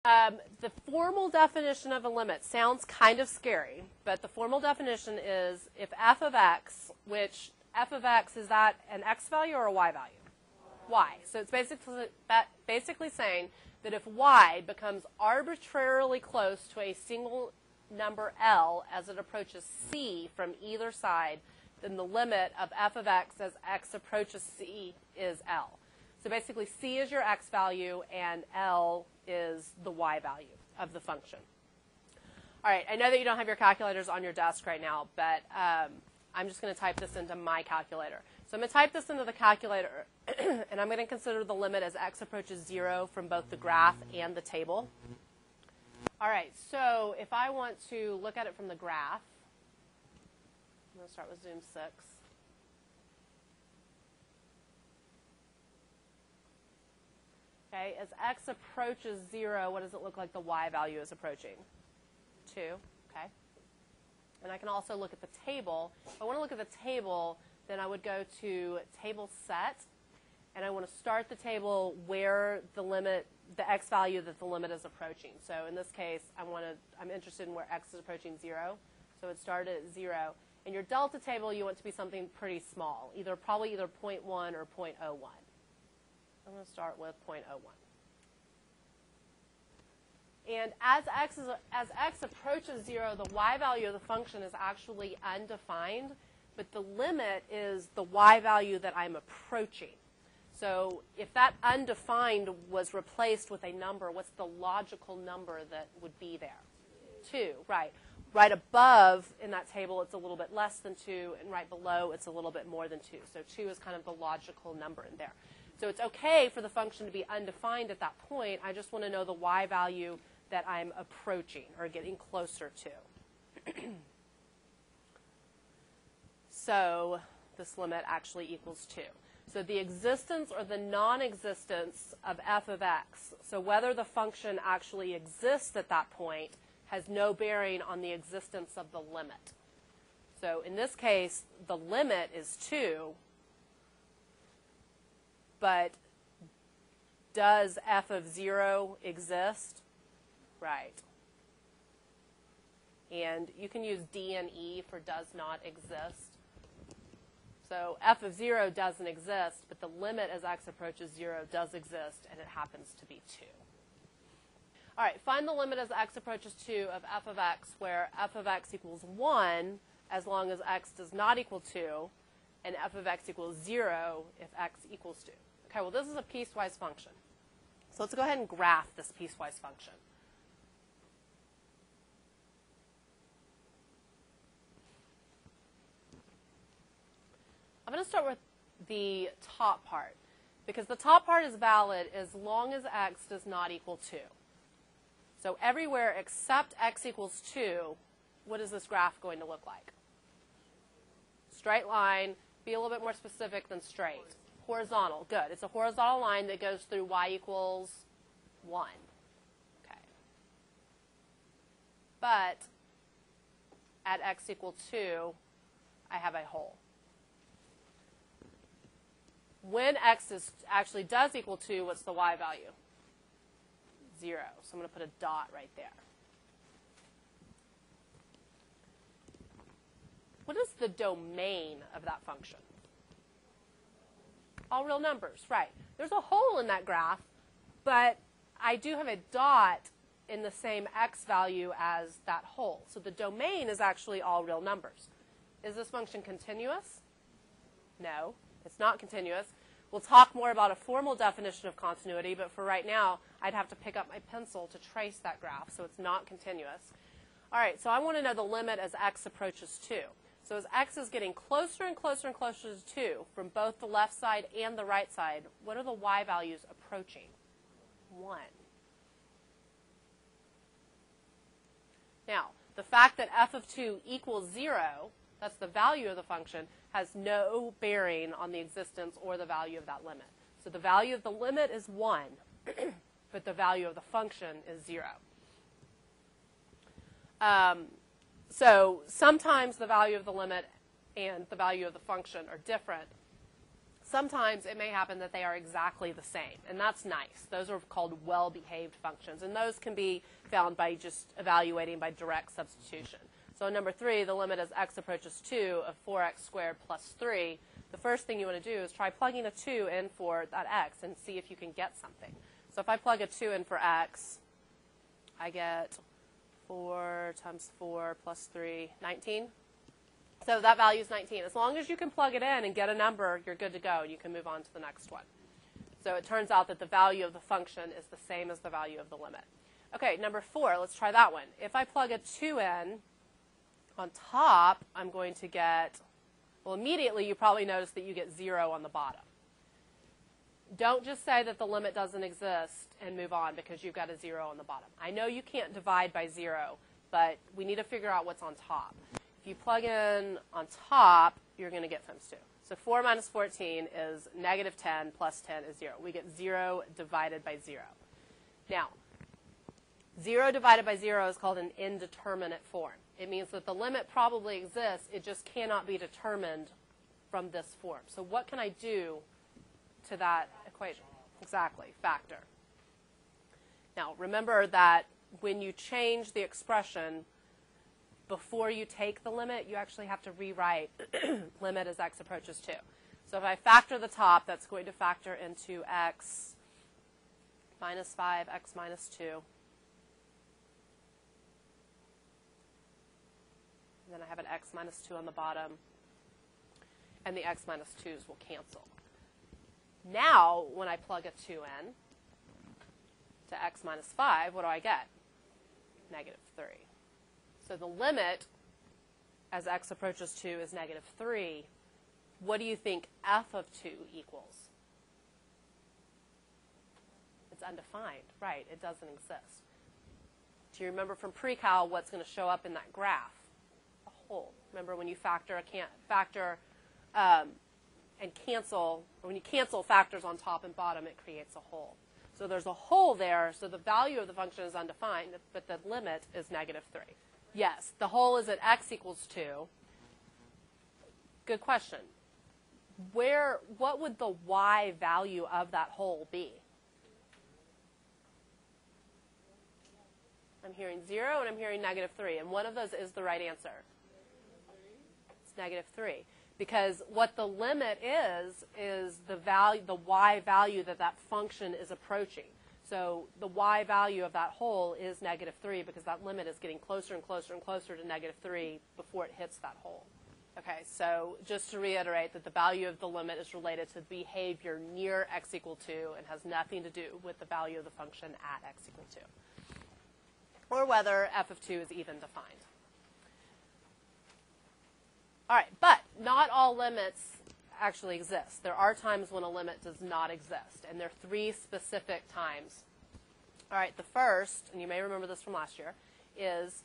The formal definition of a limit sounds kind of scary, but the formal definition is if f of x, which f of x, is that an x value or a y value? Y. So it's basically saying that if y becomes arbitrarily close to a single number L as it approaches C from either side, then the limit of f of x as x approaches C is L. So basically C is your x value and L is the y value of the function. All right, I know that you don't have your calculators on your desk right now, but I'm just going to type this into my calculator. So I'm going to type this into the calculator, and I'm going to consider the limit as x approaches 0 from both the graph and the table. All right, so if I want to look at it from the graph, I'm going to start with Zoom 6. Okay, as x approaches 0, what does it look like the y value is approaching? 2, okay. And I can also look at the table. If I want to look at the table, then I would go to table set, and I want to start the table where the limit, the x value that the limit is approaching. So in this case, I'm interested in where x is approaching 0. So it started at 0. In your delta table, you want to be something pretty small, probably either 0.1 or 0.01. I'm going to start with 0.01. And as x approaches 0, the y value of the function is actually undefined, but the limit is the y value that I'm approaching. So if that undefined was replaced with a number, what's the logical number that would be there? 2, right. Right above in that table, it's a little bit less than 2, and right below, it's a little bit more than 2. So 2 is kind of the logical number in there. So it's okay for the function to be undefined at that point. I just want to know the y value that I'm approaching or getting closer to. So this limit actually equals 2. So the existence or the non-existence of f of x, so whether the function actually exists at that point, has no bearing on the existence of the limit. So in this case, the limit is 2, but does f of 0 exist? Right. And you can use D and E for does not exist. So f of 0 doesn't exist, but the limit as x approaches 0 does exist, and it happens to be 2. All right, find the limit as x approaches 2 of f of x, where f of x equals 1 as long as x does not equal 2, and f of x equals 0 if x equals 2. Okay, well, this is a piecewise function. So let's go ahead and graph this piecewise function. I'm going to start with the top part, because the top part is valid as long as x does not equal 2. So everywhere except x equals 2, what is this graph going to look like? Straight line. Be a little bit more specific than straight. Horizontal. Good. It's a horizontal line that goes through y equals 1. Okay. But at x equals 2, I have a hole. When x actually does equal 2, what's the y value? 0. So I'm going to put a dot right there. What is the domain of that function? All real numbers, right. There's a hole in that graph, but I do have a dot in the same x value as that hole. So the domain is actually all real numbers. Is this function continuous? No, it's not continuous. We'll talk more about a formal definition of continuity, but for right now, I'd have to pick up my pencil to trace that graph, so it's not continuous. All right, so I want to know the limit as x approaches 2. So as x is getting closer and closer and closer to 2 from both the left side and the right side, what are the y values approaching? 1. Now, the fact that f of 2 equals 0, that's the value of the function, has no bearing on the existence or the value of that limit. So the value of the limit is 1, but the value of the function is 0. So sometimes the value of the limit and the value of the function are different. sometimes it may happen that they are exactly the same, and that's nice. Those are called well-behaved functions, and those can be found by just evaluating by direct substitution. So in number 3, the limit as x approaches 2 of 4x squared plus 3, the first thing you want to do is try plugging a 2 in for that x and see if you can get something. So if I plug a 2 in for x, I get 4 times 4 plus 3, 19. So that value is 19. As long as you can plug it in and get a number, you're good to go, and you can move on to the next one. So it turns out that the value of the function is the same as the value of the limit. Okay, number 4, let's try that one. If I plug a 2 in, on top, I'm going to get, well, immediately you probably notice that you get 0 on the bottom. Don't just say that the limit doesn't exist and move on because you've got a 0 on the bottom. I know you can't divide by 0, but we need to figure out what's on top. If you plug in on top, you're going to get times 2. So 4 minus 14 is negative 10 plus 10 is 0. We get 0 divided by 0. Now, 0 divided by 0 is called an indeterminate form. It means that the limit probably exists, it just cannot be determined from this form. So what can I do to that equation? Exactly, factor. Now, remember that when you change the expression before you take the limit, you actually have to rewrite limit as x approaches 2. So if I factor the top, that's going to factor into x minus 5, x minus 2. And then I have an x minus 2 on the bottom, and the x minus 2's will cancel. Now, when I plug a 2 in to x minus 5, what do I get? Negative 3. So the limit as x approaches 2 is negative 3. What do you think f of 2 equals? It's undefined. Right, it doesn't exist. Do you remember from pre-cal what's going to show up in that graph? A hole. Remember when you factor and cancel, or when you cancel factors on top and bottom, it creates a hole. So there's a hole there, so the value of the function is undefined, but the limit is negative 3. Yes, the hole is at x equals 2. Good question. What would the y value of that hole be? I'm hearing 0 and I'm hearing negative 3, and one of those is the right answer. It's negative 3. Because what the limit is the value, the y value that function is approaching. So the y value of that hole is negative 3 because that limit is getting closer and closer and closer to negative 3 before it hits that hole. Okay, so just to reiterate that the value of the limit is related to behavior near x equal 2 and has nothing to do with the value of the function at x equal 2. Or whether f of 2 is even defined. All right, but not all limits actually exist. There are times when a limit does not exist, and there are 3 specific times. All right, the first, and you may remember this from last year, is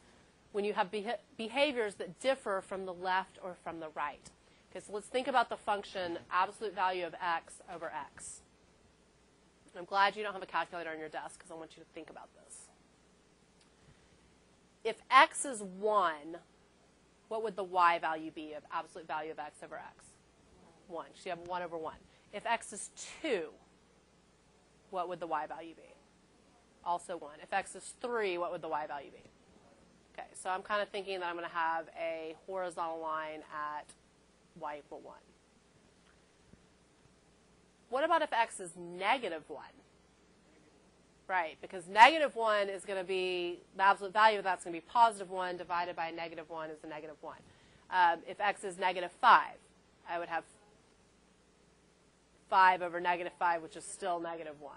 when you have behaviors that differ from the left or from the right. Okay, so let's think about the function absolute value of x over x. I'm glad you don't have a calculator on your desk because I want you to think about this. If x is 1, what would the y value be of absolute value of x over x? 1. So you have 1 over 1. If x is 2, what would the y value be? Also 1. If x is 3, what would the y value be? Okay, so I'm kind of thinking that I'm going to have a horizontal line at y equal 1. What about if x is negative 1? Right, because negative 1 is going to be, the absolute value of that's going to be positive 1 divided by negative 1 is a negative 1. If x is negative 5, I would have 5 over negative 5, which is still negative 1.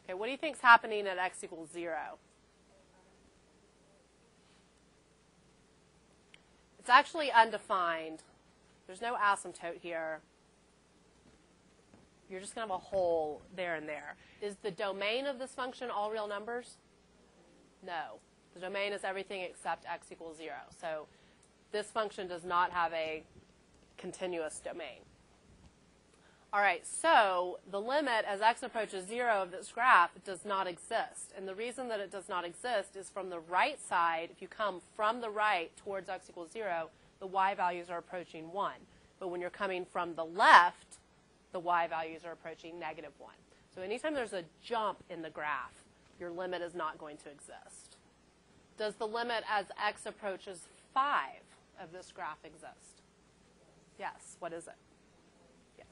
Okay, what do you think is happening at x equals 0? It's actually undefined. There's no asymptote here. You're just going to have a hole there and there. Is the domain of this function all real numbers? No. The domain is everything except x equals 0. So this function does not have a continuous domain. All right, so the limit as x approaches 0 of this graph does not exist. And the reason that it does not exist is from the right side, if you come from the right towards x equals 0, the y values are approaching 1. But when you're coming from the left, the y values are approaching -1. So anytime there's a jump in the graph, your limit is not going to exist. Does the limit as x approaches 5 of this graph exist? Yes. What is it? Yes.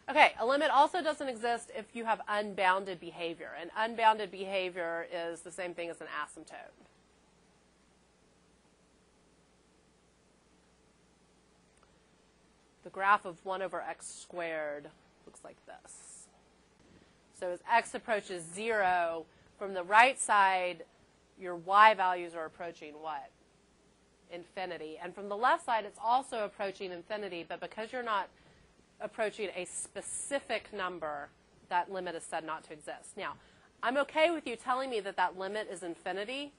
Okay, a limit also doesn't exist if you have unbounded behavior. And unbounded behavior is the same thing as an asymptote. The graph of 1 over x squared looks like this. So as x approaches 0, from the right side, your y values are approaching what? Infinity. And from the left side, it's also approaching infinity, but because you're not approaching a specific number, that limit is said not to exist. Now, I'm okay with you telling me that that limit is infinity,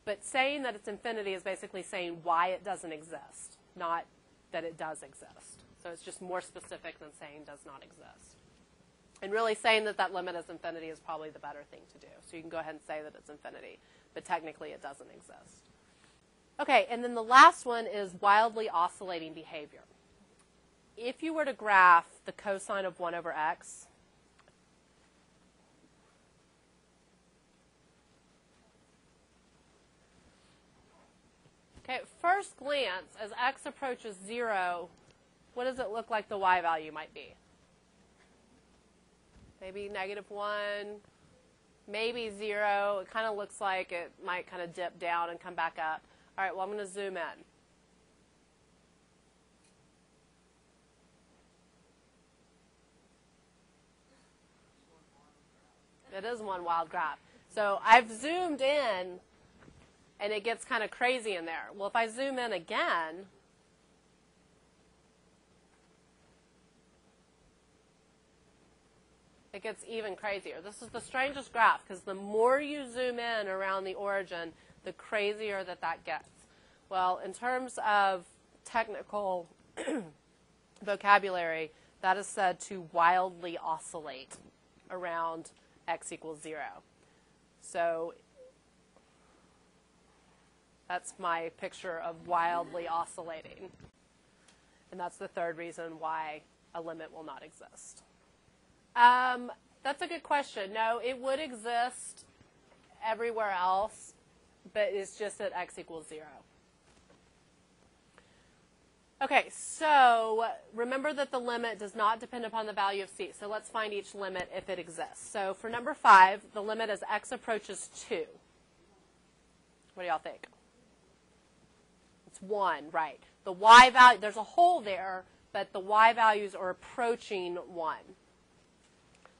but saying that it's infinity is basically saying why it doesn't exist, not that it does exist. So it's just more specific than saying does not exist. And really saying that that limit is infinity is probably the better thing to do. So you can go ahead and say that it's infinity, but technically it doesn't exist. Okay, and then the last one is wildly oscillating behavior. If you were to graph the cosine of 1 over x, okay, at first glance, as x approaches 0, what does it look like the y value might be? Maybe -1, maybe 0. It kind of looks like it might kind of dip down and come back up. All right, well, I'm going to zoom in. It is one wild graph. So I've zoomed in, and it gets kind of crazy in there. Well, if I zoom in again, it gets even crazier. This is the strangest graph, because the more you zoom in around the origin, the crazier that gets. Well, in terms of technical vocabulary, that is said to wildly oscillate around x equals 0. So that's my picture of wildly oscillating. And that's the third reason why a limit will not exist. That's a good question. No, it would exist everywhere else, but it's just at x equals 0. Okay, so remember that the limit does not depend upon the value of c. So let's find each limit if it exists. So for number 5, the limit as x approaches 2. What do y'all think? It's 1, right. The y value, there's a hole there, but the y values are approaching 1.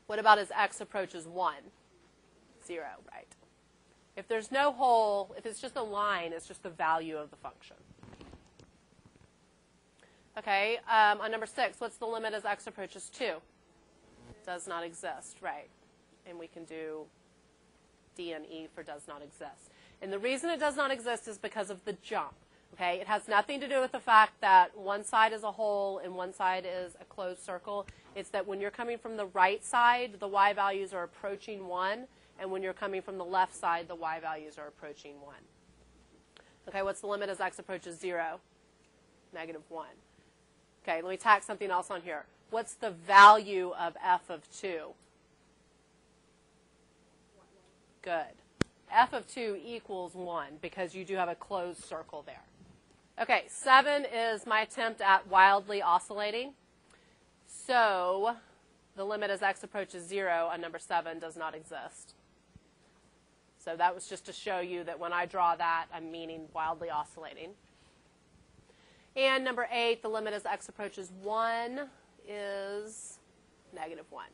What about as x approaches 1? 0, right. If there's no hole, if it's just a line, it's just the value of the function. Okay, on number 6, what's the limit as x approaches 2? Does not exist, right. And we can do D and E for does not exist. And the reason it does not exist is because of the jump. Okay, it has nothing to do with the fact that one side is a hole and one side is a closed circle. It's that when you're coming from the right side, the y values are approaching 1, and when you're coming from the left side, the y values are approaching 1. Okay, what's the limit as x approaches 0? -1. Okay, let me tack something else on here. What's the value of f of 2? Good. F of 2 equals 1 because you do have a closed circle there. Okay, 7 is my attempt at wildly oscillating. So the limit as x approaches 0 on number 7 does not exist. So that was just to show you that when I draw that, I'm meaning wildly oscillating. And number 8, the limit as x approaches 1 is -1.